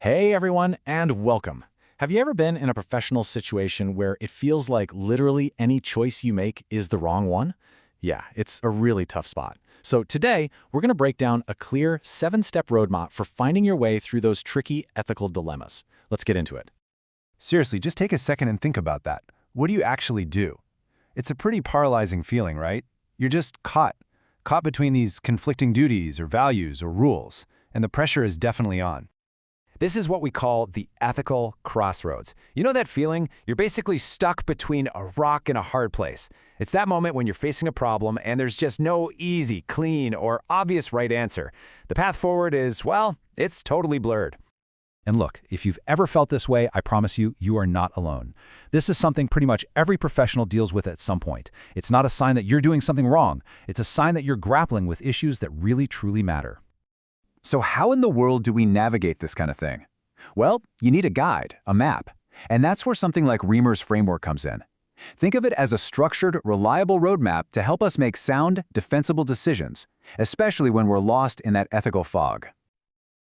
Hey everyone, and welcome. Have you ever been in a professional situation where it feels like literally any choice you make is the wrong one? Yeah, it's a really tough spot. So today, we're going to break down a clear 7-step roadmap for finding your way through those tricky ethical dilemmas. Let's get into it. Seriously, just take a second and think about that. What do you actually do? It's a pretty paralyzing feeling, right? You're just caught between these conflicting duties or values or rules, and the pressure is definitely on. This is what we call the ethical crossroads. You know that feeling? You're basically stuck between a rock and a hard place. It's that moment when you're facing a problem and there's just no easy, clean, or obvious right answer. The path forward is, well, it's totally blurred. And look, if you've ever felt this way, I promise you, you are not alone. This is something pretty much every professional deals with at some point. It's not a sign that you're doing something wrong. It's a sign that you're grappling with issues that really, truly matter. So how in the world do we navigate this kind of thing? Well, you need a guide, a map. And that's where something like Reamer's framework comes in. Think of it as a structured, reliable roadmap to help us make sound, defensible decisions, especially when we're lost in that ethical fog.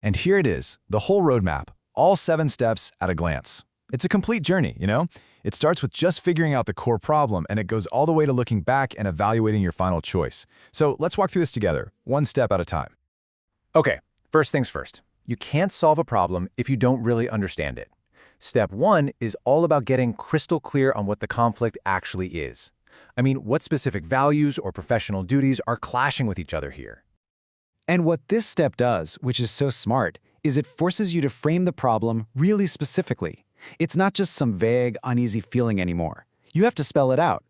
And here it is, the whole roadmap, all 7 steps at a glance. It's a complete journey, you know? It starts with just figuring out the core problem, and it goes all the way to looking back and evaluating your final choice. So let's walk through this together, one step at a time. Okay, first things first. You can't solve a problem if you don't really understand it. Step 1 is all about getting crystal clear on what the conflict actually is. I mean, what specific values or professional duties are clashing with each other here? And what this step does, which is so smart, is it forces you to frame the problem really specifically. It's not just some vague, uneasy feeling anymore. You have to spell it out.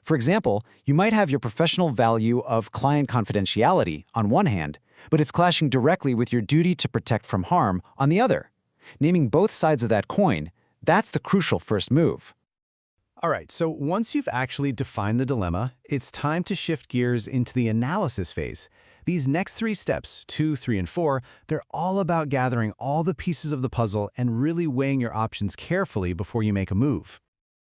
For example, you might have your professional value of client confidentiality on one hand, but it's clashing directly with your duty to protect from harm on the other. Naming both sides of that coin, that's the crucial first move. All right, so once you've actually defined the dilemma, it's time to shift gears into the analysis phase. These next 3 steps, 2, 3, and 4, they're all about gathering all the pieces of the puzzle and really weighing your options carefully before you make a move.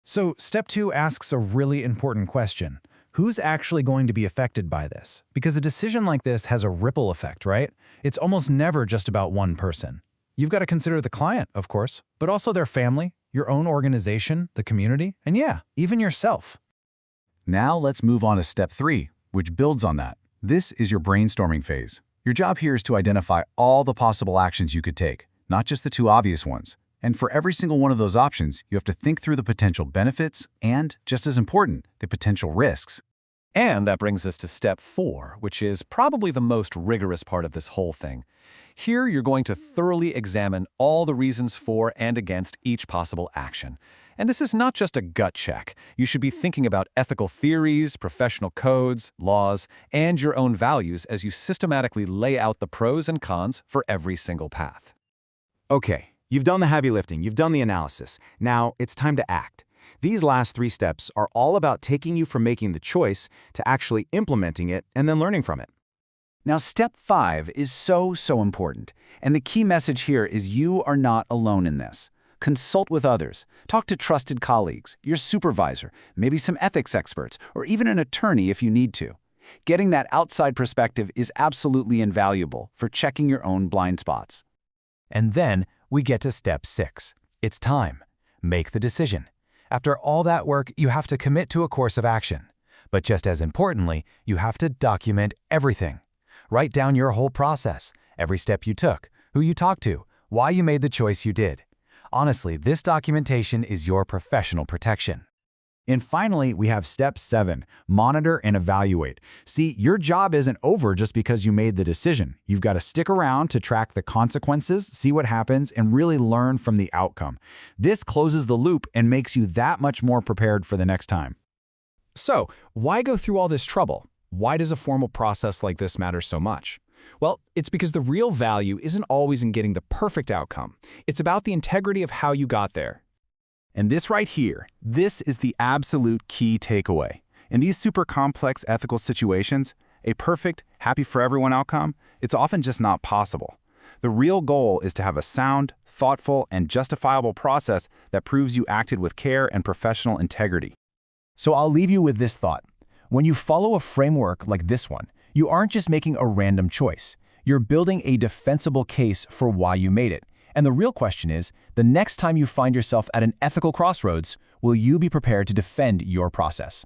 So step 2 asks a really important question. Who's actually going to be affected by this? Because a decision like this has a ripple effect, right? It's almost never just about one person. You've got to consider the client, of course, but also their family, your own organization, the community, and yeah, even yourself. Now let's move on to step 3, which builds on that. This is your brainstorming phase. Your job here is to identify all the possible actions you could take, not just the 2 obvious ones. And for every single one of those options, you have to think through the potential benefits and, just as important, the potential risks. And that brings us to step 4, which is probably the most rigorous part of this whole thing. Here, you're going to thoroughly examine all the reasons for and against each possible action. And this is not just a gut check. You should be thinking about ethical theories, professional codes, laws, and your own values as you systematically lay out the pros and cons for every single path. Okay, you've done the heavy lifting, you've done the analysis. Now it's time to act. These last 3 steps are all about taking you from making the choice to actually implementing it and then learning from it. Now, step 5 is so important, and the key message here is you are not alone in this. Consult with others. Talk to trusted colleagues, your supervisor, maybe some ethics experts, or even an attorney if you need to. Getting that outside perspective is absolutely invaluable for checking your own blind spots. And then we get to step 6. It's time. Make the decision. After all that work, you have to commit to a course of action. But just as importantly, you have to document everything. Write down your whole process, every step you took, who you talked to, why you made the choice you did. Honestly, this documentation is your professional protection. And finally, we have step 7, monitor and evaluate. See, your job isn't over just because you made the decision. You've got to stick around to track the consequences, see what happens, and really learn from the outcome. This closes the loop and makes you that much more prepared for the next time. So, why go through all this trouble? Why does a formal process like this matter so much? Well, it's because the real value isn't always in getting the perfect outcome. It's about the integrity of how you got there. And this right here, this is the absolute key takeaway. In these super complex ethical situations, a perfect, happy for everyone outcome, it's often just not possible. The real goal is to have a sound, thoughtful, and justifiable process that proves you acted with care and professional integrity. So I'll leave you with this thought. When you follow a framework like this one, you aren't just making a random choice. You're building a defensible case for why you made it. And the real question is, the next time you find yourself at an ethical crossroads, will you be prepared to defend your process?